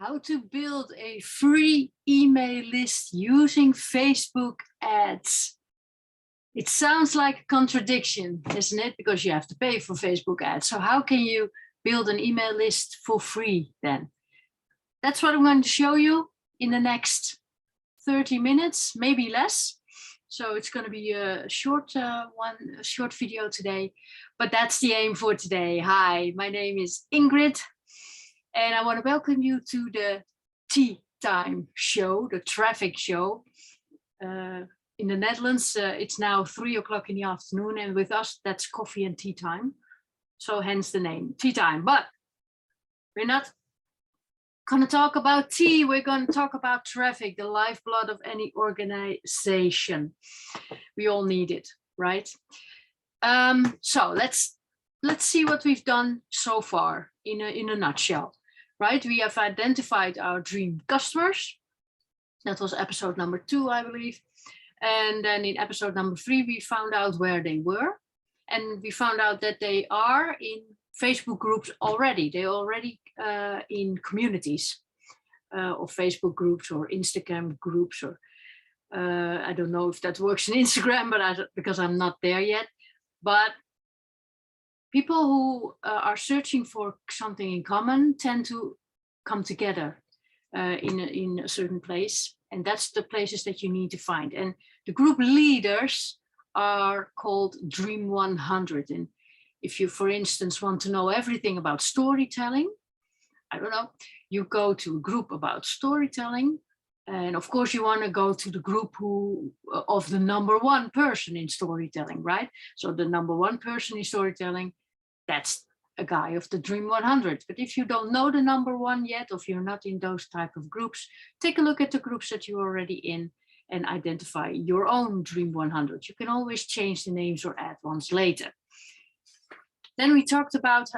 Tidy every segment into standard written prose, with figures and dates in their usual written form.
How to build a free email list using Facebook ads. It sounds like a contradiction, isn't it? Because you have to pay for Facebook ads. So how can you build an email list for free then? That's what I'm going to show you in the next 30 minutes, maybe less. So it's going to be a short video today, but that's the aim for today. Hi, my name is Ingrid, and I want to welcome you to the Tea Time show, the traffic show. In the Netherlands, it's now 3 o'clock in the afternoon, and with us, that's coffee and tea time. So hence the name, Tea Time. But we're not going to talk about tea, we're going to talk about traffic, the lifeblood of any organization. We all need it, right? So let's see what we've done so far in a nutshell, right? We have identified our dream customers. That was episode number 2, I believe. And then in episode number 3, we found out where they were. And we found out that they are in Facebook groups already. They're already in communities of Facebook groups or Instagram groups, or I don't know if that works in Instagram, but because I'm not there yet. But people who are searching for something in common tend to come together in a certain place, and that's the places that you need to find. And the group leaders are called Dream 100. And if you, for instance, want to know everything about storytelling, I don't know, you go to a group about storytelling. And of course, you want to go to the group of the #1 person in storytelling, right? So the #1 person in storytelling, that's a guy of the Dream 100. But if you don't know the #1 yet, or if you're not in those type of groups, take a look at the groups that you're already in and identify your own Dream 100. You can always change the names or add ones later. Then we talked about,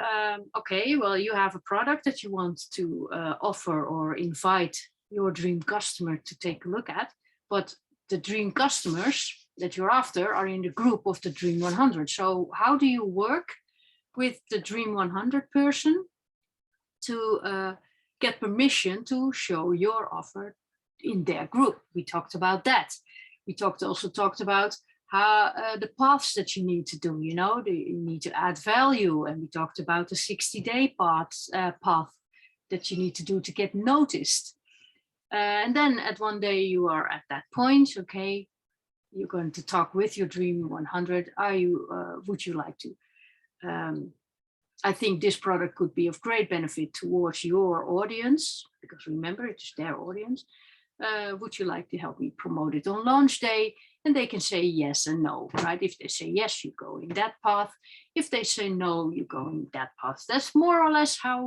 okay, well, you have a product that you want to offer or invite your dream customer to take a look at, but the dream customers that you're after are in the group of the Dream 100. So how do you work with the Dream 100 person to get permission to show your offer in their group? We talked about that. We also talked about how the paths that you need to do, you know, you need to add value. And we talked about the 60-day path that you need to do to get noticed. And then at one day you are at that point, okay, you're going to talk with your Dream 100. Would you like to? I think this product could be of great benefit towards your audience, because remember, it's their audience. Would you like to help me promote it on launch day? And they can say yes and no, right? If they say yes, you go in that path. If they say no, you go in that path. That's more or less how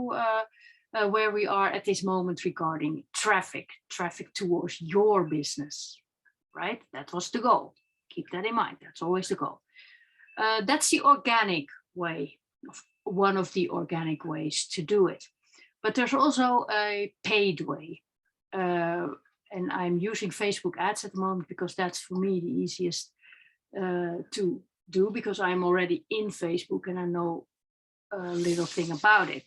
where we are at this moment regarding traffic towards your business, right? That was the goal. Keep that in mind. That's always the goal. That's the organic way, one of the organic ways to do it. But there's also a paid way. And I'm using Facebook ads at the moment because that's for me the easiest to do, because I'm already in Facebook and I know a little thing about it.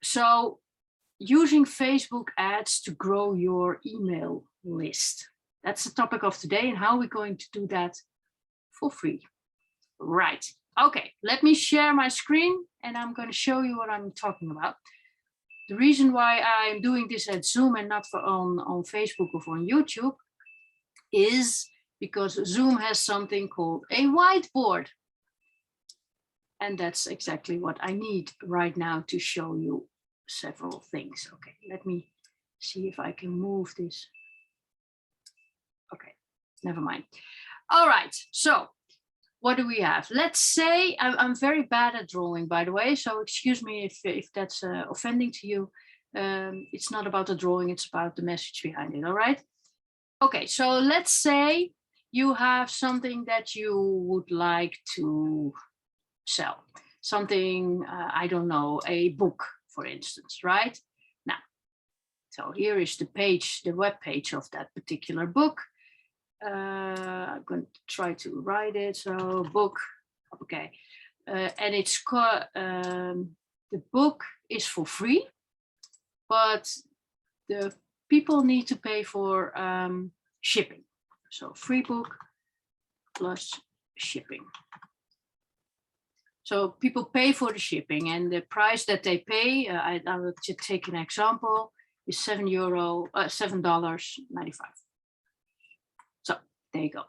So using Facebook ads to grow your email list. That's the topic of today, and how we're going to do that for free. Right. Okay, let me share my screen and I'm going to show you what I'm talking about. The reason why I'm doing this at Zoom and not on Facebook or on YouTube is because Zoom has something called a whiteboard. And that's exactly what I need right now to show you several things. Okay, let me see if I can move this. Okay, never mind. All right, so what do we have? Let's say, I'm very bad at drawing, by the way, so excuse me if that's offending to you. It's not about the drawing, it's about the message behind it, all right? Okay, so let's say you have something that you would like to sell. Something, I don't know, a book, for instance, right? Now, so here is the page, the web page of that particular book. I'm going to try to write it. So book, okay, and it's the book is for free. but the people need to pay for shipping. So free book plus shipping. So people pay for the shipping, and the price that they pay, I will just take an example, is $7.95. So there you go.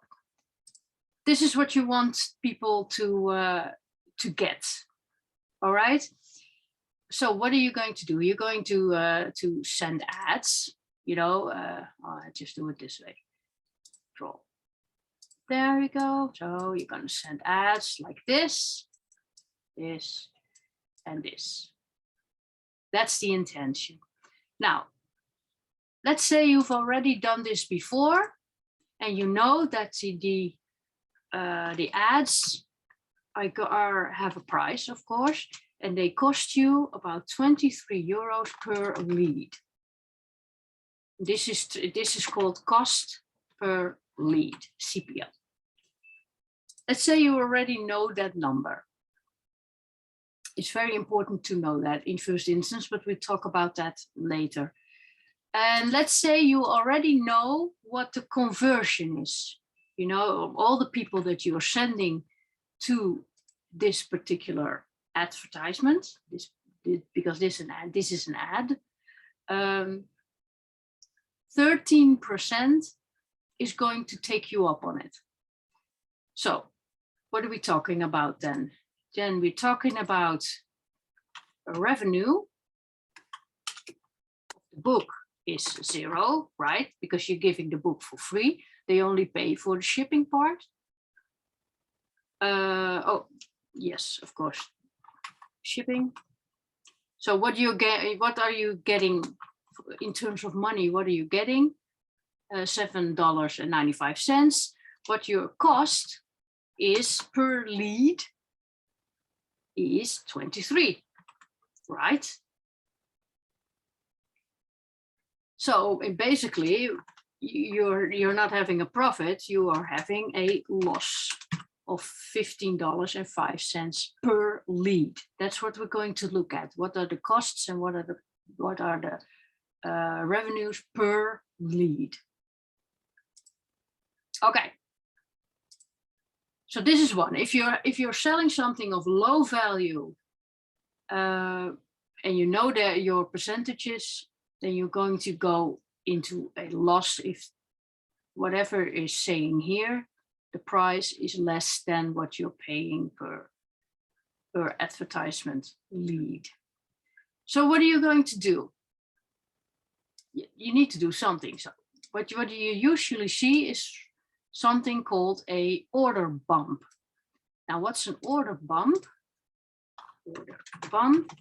This is what you want people to get. All right. So what are you going to do? You're going to send ads. You know, I'll just do it this way. Draw. There you go. So you're going to send ads like this, this, and this. That's the intention. Now, let's say you've already done this before, and you know that the ads have a price, of course, and they cost you about 23 euros per lead. This is called cost per lead, CPL. Let's say you already know that number. It's very important to know that in first instance, but we'll talk about that later. And let's say you already know what the conversion is. You know, all the people that you are sending to this particular advertisement, because this is an ad, 13% is going to take you up on it. So what are we talking about then? Then we're talking about a revenue. The book is 0, right? Because you're giving the book for free. They only pay for the shipping part. Oh, yes, of course. Shipping. So what are you getting in terms of money? What are you getting? $7.95. What your cost is per lead is 23, right? So basically, you're not having a profit, you are having a loss of $15.05 per lead. That's what we're going to look at. What are the costs and what are the revenues per lead? Okay. So this is one. If you're selling something of low value, and you know that your percentages, then you're going to go into a loss if whatever is saying here, the price is less than what you're paying per advertisement lead. So what are you going to do? You need to do something. So what you usually see is something called a order bump. Now, what's an order bump? Order bump.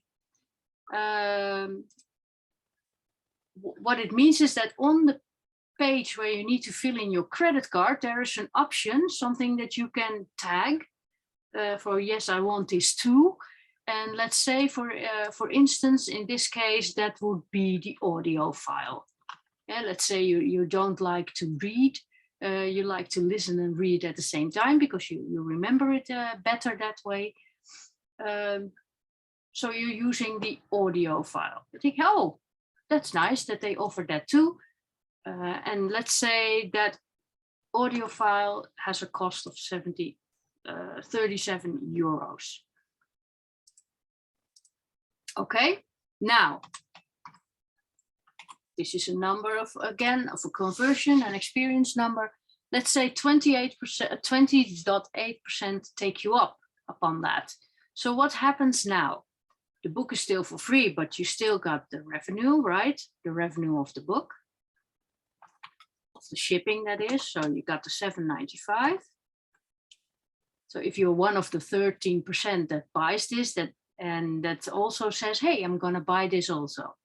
What it means is that on the page where you need to fill in your credit card, there is an option, something that you can tag for, yes, I want this too. And let's say, for instance, in this case, that would be the audio file. Yeah, let's say you don't like to read, you like to listen and read at the same time because you remember it better that way. So you're using the audio file. You think, oh, that's nice that they offer that too. And let's say that audio file has a cost of 37 euros. Okay, now this is a number of, again, of a conversion and experience number. Let's say 20.8% take you up upon that. So what happens now? The book is still for free, but you still got the revenue, right? The revenue of the book, of the shipping, that is. So you got the $7.95. So if you're one of the 13% that buys this, and that also says, hey, I'm going to buy this also.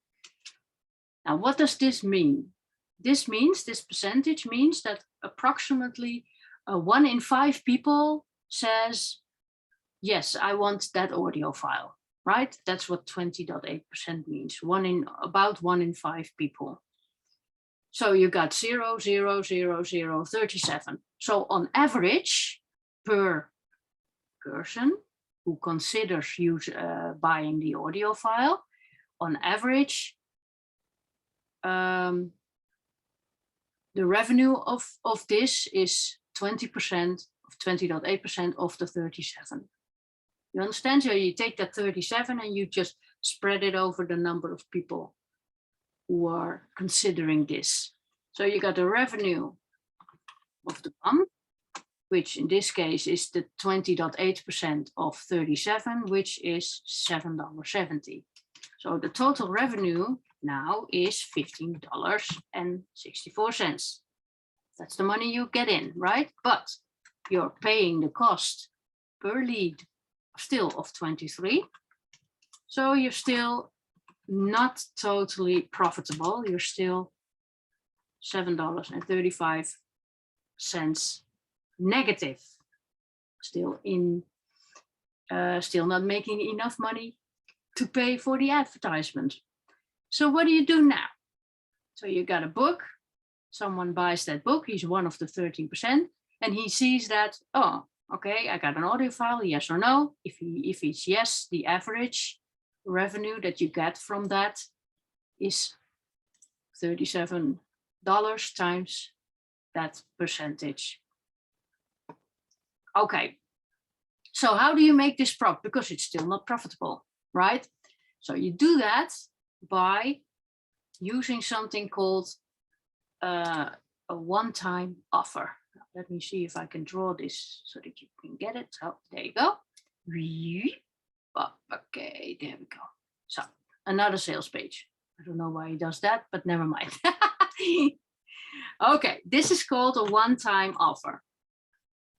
Now, what does this mean? This percentage means that approximately 1 in 5 people says, yes, I want that audio file, right? That's what 20.8% means. About 1 in 5 people. So you got 0, 0, 0, 0, 37. So on average, per person who considers buying the audio file, on average, the revenue of this is 20% of 20.8% of the 37. You understand? So you take that 37 and you just spread it over the number of people who are considering this. So you got the revenue of the BAM, which in this case is the 20.8% of 37, which is $7.70. So the total revenue now is $15.64. That's the money you get in, right? But you're paying the cost per lead still of 23. So you're still not totally profitable. You're still $7.35 negative. Still not making enough money to pay for the advertisement. So what do you do now? So you got a book. Someone buys that book. He's one of the 13%, and he sees that, oh, okay, I got an audio file, yes or no. If it's yes, the average revenue that you get from that is $37 times that percentage. Okay, so how do you make this profit? Because it's still not profitable, right? So you do that by using something called a one-time offer. Let me see if I can draw this so that you can get it. So there you go. Okay, there we go. So another sales page. I don't know why he does that, but never mind. Okay, this is called a one-time offer.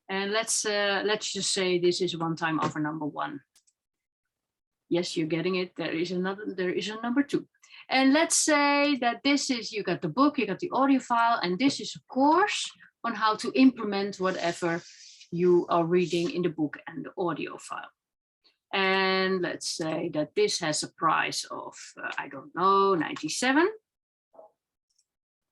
And let's just say this is one-time offer number 1. Yes, you're getting it. There is a number 2. And let's say that this is, you got the book, you got the audio file, and this is a course on how to implement whatever you are reading in the book and the audio file. And let's say that this has a price of, I don't know, 97.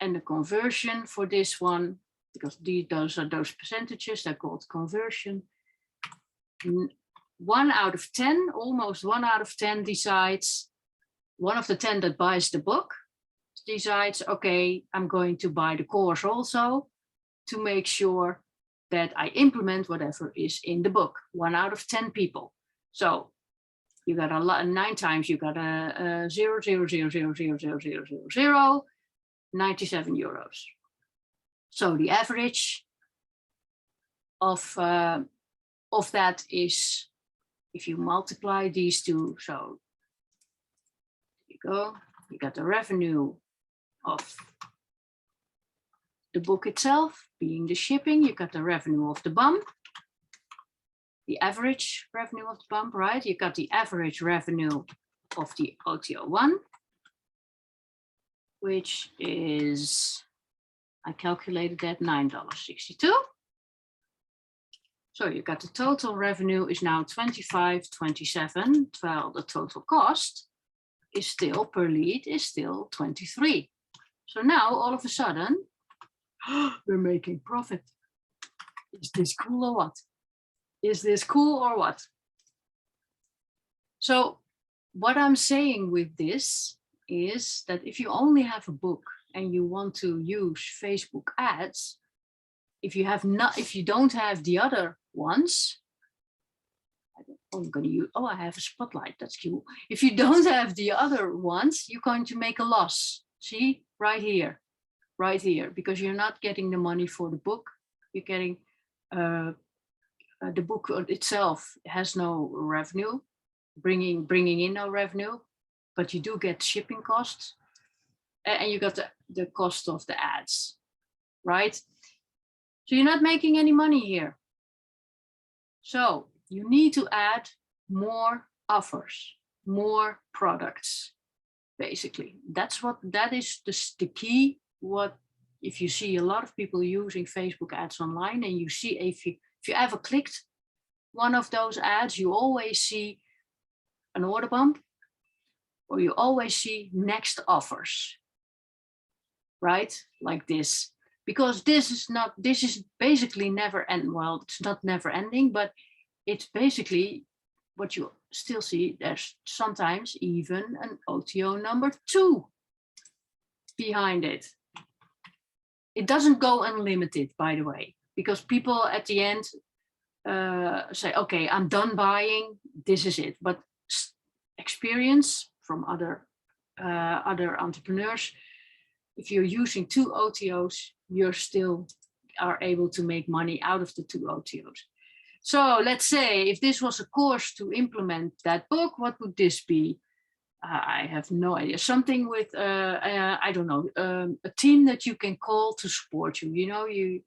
And the conversion for this one, because those are those percentages, they're called conversion. 1 out of 10, almost 1 out of 10 decides, one of the 10 that buys the book decides, okay, I'm going to buy the course also to make sure that I implement whatever is in the book. 1 out of 10 people. So you got a lot, 9 times you got a 0.0000000, 97 euros. So the average of that is, if you multiply these two, so you go, you got the revenue of the book itself, being the shipping, you got the revenue of the BAM, the average revenue of the BAM, right? You got the average revenue of the OTO1, which is, I calculated that $9.62. So you got the total revenue is now $25.27, while the total cost is still per lead is still 23. So now all of a sudden, we're making profit. Is this cool or what? Is this cool or what? So what I'm saying with this is that if you only have a book and you want to use Facebook ads, if you don't have the other ones, I'm going to use, oh, I have a spotlight, that's cool. If you don't have the other ones, you're going to make a loss. See, right here, because you're not getting the money for the book. You're getting, the book itself has no revenue, bringing in no revenue, but you do get shipping costs, and you got the cost of the ads, right? So you're not making any money here. So you need to add more offers, more products, basically. That is the key. What if you see a lot of people using Facebook ads online, and you see if you ever clicked one of those ads, you always see an order bump, or you always see next offers, right? Like this. Because this is basically never end. Well, it's not never ending, but it's basically what you still see. There's sometimes even an OTO number 2. behind it. It doesn't go unlimited, by the way, because people at the end say, okay, I'm done buying, this is it. But experience from other entrepreneurs, if you're using 2 OTOs, you're still are able to make money out of the 2 OTOs. So let's say if this was a course to implement that book, what would this be? I have no idea. Something with, I don't know, a team that you can call to support you. You know, you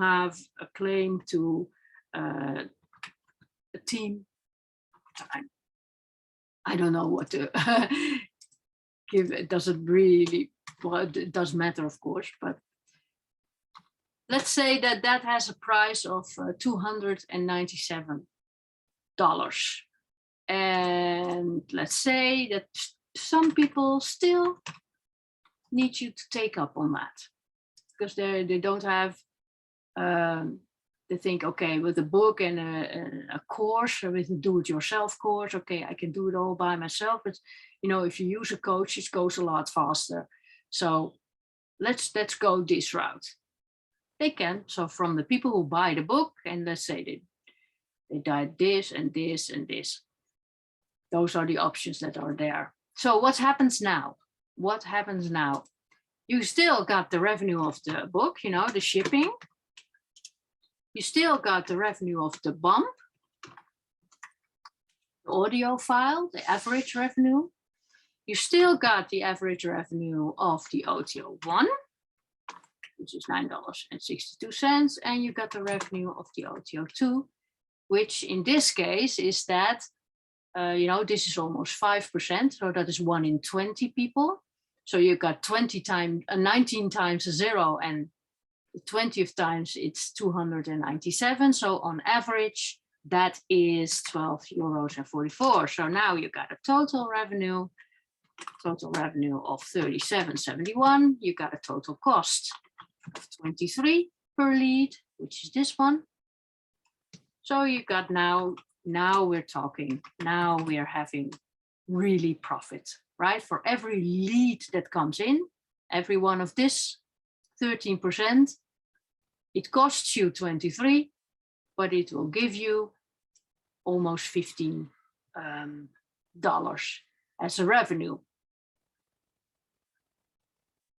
have a claim to a team. I don't know what to give. It doesn't really, well, it does matter, of course, but let's say that that has a price of $297. And let's say that some people still need you to take up on that because they don't have, they think, okay, with a book and a course, with a do-it-yourself course, okay, I can do it all by myself. But, you know, if you use a coach, it goes a lot faster. So let's go this route. They can. So from the people who buy the book, and let's say they did this and this and this. Those are the options that are there. So what happens now? What happens now? You still got the revenue of the book, you know, the shipping. You still got the revenue of the bump, the audio file, the average revenue. You still got the average revenue of the OTO 1, which is $9.62, and you got the revenue of the OTO 2, which in this case is that, you know, this is almost 5%, so that is 1 in 20 people. So you got 19 times a 0, and the 20th times it's 297. So on average, that is €12.44. So now you got a total revenue of 37.71. You got a total cost of 23 per lead, which is this one. So you got now we're talking, now we're having really profit, right? For every lead that comes in, every one of this 13%, it costs you 23, but it will give you almost $15 as a revenue.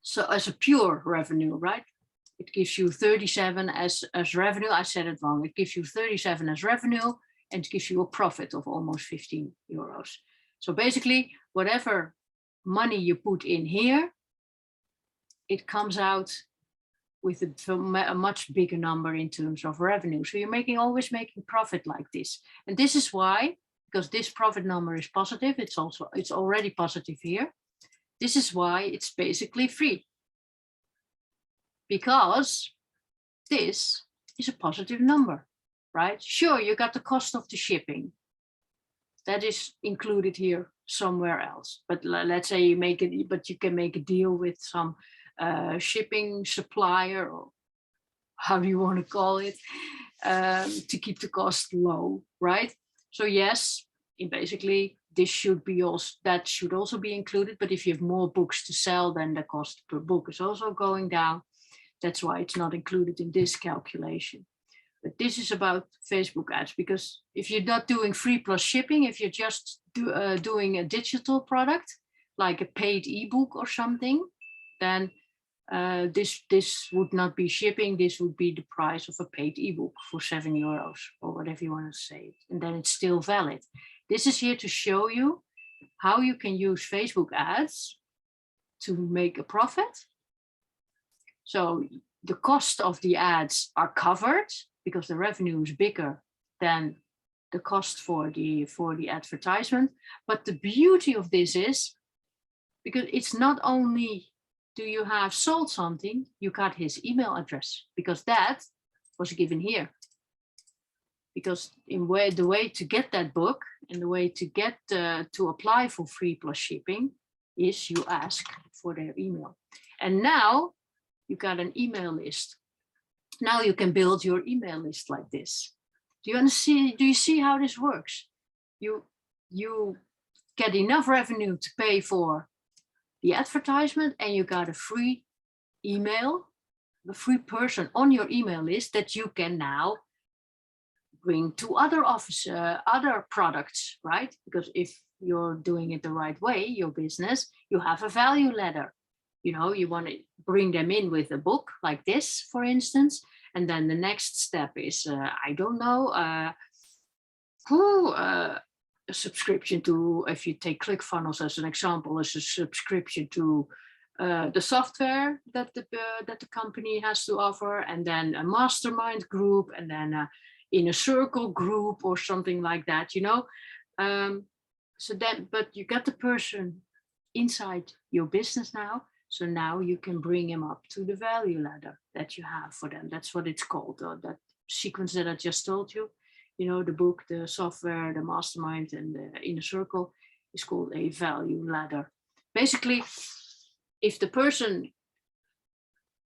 So as a pure revenue, right? It gives you 37 as revenue. I said it wrong. It gives you 37 as revenue, and it gives you a profit of almost 15 euros. So basically, whatever money you put in here, it comes out with a much bigger number in terms of revenue. So you're always making profit like this. And this is why, because this profit number is positive, it's already positive here. This is why it's basically free. Because this is a positive number, right? Sure, you got the cost of the shipping. That is included here somewhere else. But let's say you make it, but you can make a deal with some shipping supplier, or how do you want to call it, to keep the cost low, right? So yes, basically this should be that should also be included. But if you have more books to sell, then the cost per book is also going down. That's why it's not included in this calculation. But this is about Facebook ads, because if you're not doing free plus shipping, if you're just doing a digital product, like a paid ebook or something, then this would not be shipping. This would be the price of a paid ebook for €7 or whatever you want to say. And then it's still valid. This is here to show you how you can use Facebook ads to make a profit. So the cost of the ads are covered because the revenue is bigger than the cost for the advertisement. But the beauty of this is, because it's not only do you have sold something, you got his email address, because that was given here. Because the way to get that book and the way to get to apply for free plus shipping is you ask for their email. And now you got an email list. Now you can build your email list like this. Do you see how this works? You get enough revenue to pay for the advertisement, and you got a free email, a free person on your email list that you can now bring to other other products, right? Because if you're doing it the right way, your business, you have a value ladder. You know, you want to bring them in with a book like this, for instance. And then the next step is, I don't know, a subscription to, if you take ClickFunnels as an example, is a subscription to the software that the company has to offer, and then a mastermind group, and then in a circle group or something like that, you know. So then, but you got the person inside your business now. So now you can bring him up to the value ladder that you have for them. That's what it's called, that sequence that I just told you. You know, the book, the software, the mastermind, and the inner circle is called a value ladder. Basically, if the person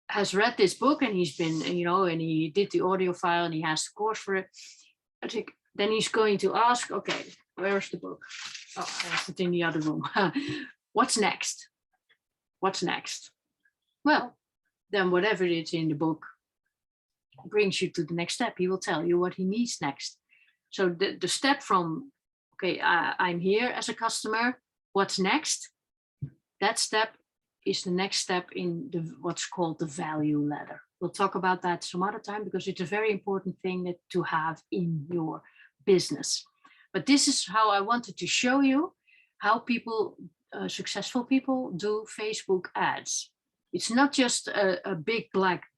has read this book and he's been, you know, and he did the audio file and he has the course for it, I think then he's going to ask, okay, where's the book? Oh, I have it in the other room. What's next? What's next? Well, then whatever it's in the book brings you to the next step. He will tell you what he needs next. So the step from, okay, I'm here as a customer, what's next? That step is the next step in what's called the value ladder. We'll talk about that some other time because it's a very important thing to have in your business. But this is how I wanted to show you how people, successful people, do Facebook ads. It's not just a big black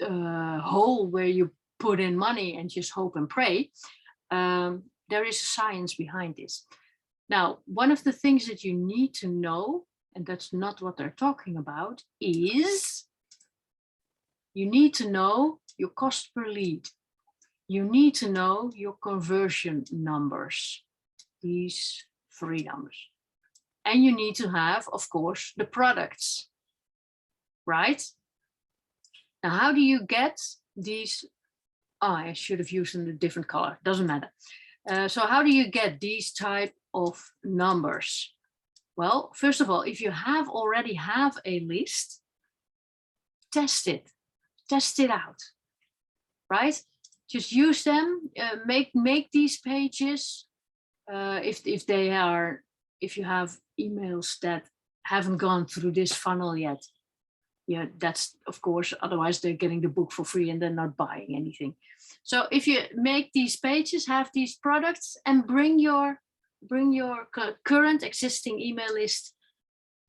hole where you put in money and just hope and pray. There is a science behind this. Now, one of the things that you need to know, and that's not what they're talking about, is you need to know your cost per lead. You need to know your conversion numbers, these 3 numbers. And you need to have, of course, the products, right? Now, how do you get these? Oh, I should have used a different color, doesn't matter. So how do you get these type of numbers? Well, first of all, if you already have a list, test it out, right? Just use them, make these pages. If you have emails that haven't gone through this funnel yet, yeah, that's of course, otherwise they're getting the book for free and they're not buying anything. So if you make these pages, have these products, and bring your current existing email list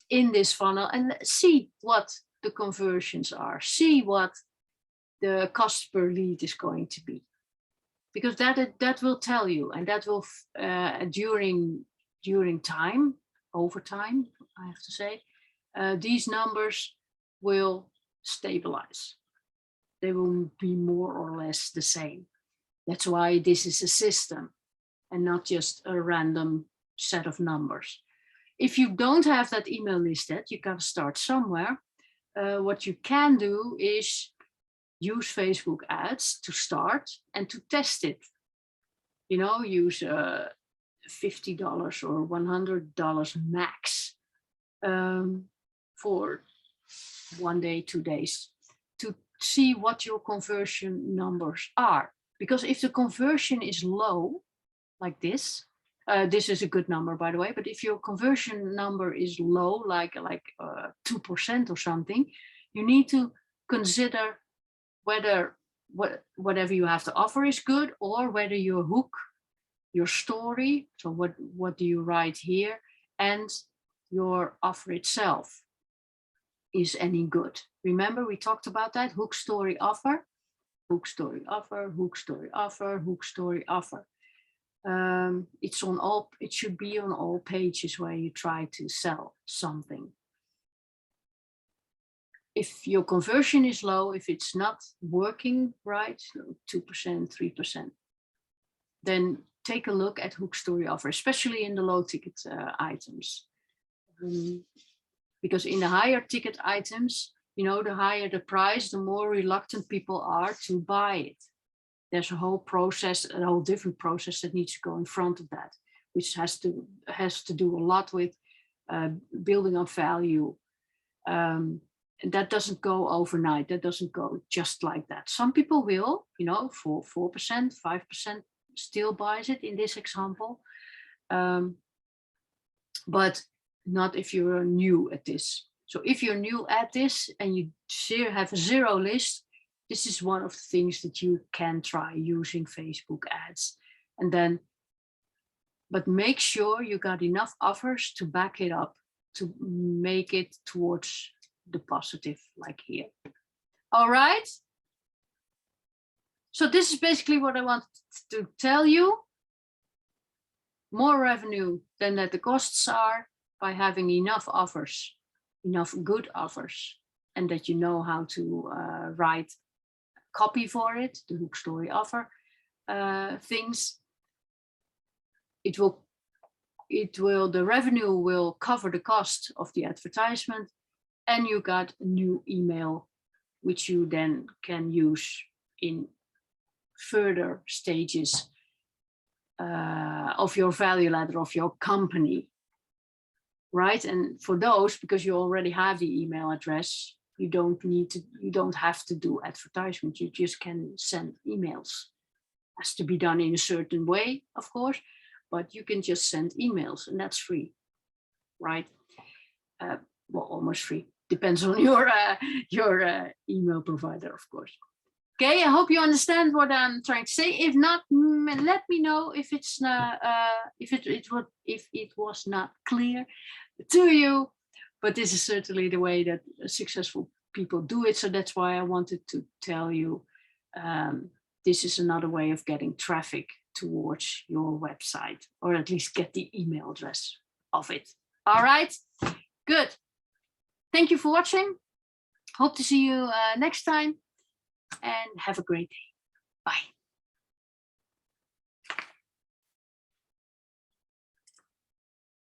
in this funnel and see what the conversions are, see what the cost per lead is going to be, because that will tell you, and that will during time, over time, I have to say, these numbers will stabilize. They will be more or less the same. That's why this is a system and not just a random set of numbers. If you don't have that email list yet, you got to start somewhere. What you can do is use Facebook ads to start and to test it. You know, use $50 or $100 max for 1 day, 2 days, to see what your conversion numbers are. Because if the conversion is low, like this is a good number, by the way, but if your conversion number is low, like 2% or something, you need to consider whether whatever you have to offer is good, or whether your hook, your story, so what do you write here, and your offer itself is any good. Remember, we talked about that: hook, story, offer, hook, story, offer, hook, story, offer, hook, story, offer. It's on all. It should be on all pages where you try to sell something. If your conversion is low, if it's not working right, 2%, 3%, then take a look at hook, story, offer, especially in the low ticket items. Because in the higher ticket items, you know, the higher the price, the more reluctant people are to buy it. There's a whole process, a whole different process that needs to go in front of that, which has to do a lot with building up value. And that doesn't go overnight. That doesn't go just like that. Some people will, you know, 4%, 5% still buys it in this example. But not if you're new at this. So if you're new at this and you have a zero list, this is one of the things that you can try using Facebook ads. And then, but make sure you got enough offers to back it up, to make it towards the positive, like here. All right. So this is basically what I wanted to tell you. More revenue than that the costs are by having enough offers, enough good offers, and that you know how to write copy for it, the hook story offer things. The revenue will cover the cost of the advertisement, and you got a new email, which you then can use in further stages of your value ladder of your company, right? And for those, because you already have the email address, you don't have to do advertisements. You just can send emails. It has to be done in a certain way, of course, but you can just send emails, and that's free, right? Well, almost free. Depends on your email provider, of course. Okay, I hope you understand what I'm trying to say. If not, let me know if it's if it was not clear to you. But this is certainly the way that successful people do it. So that's why I wanted to tell you this is another way of getting traffic towards your website, or at least get the email address of it. All right, good. Thank you for watching. Hope to see you next time. And have a great day. Bye.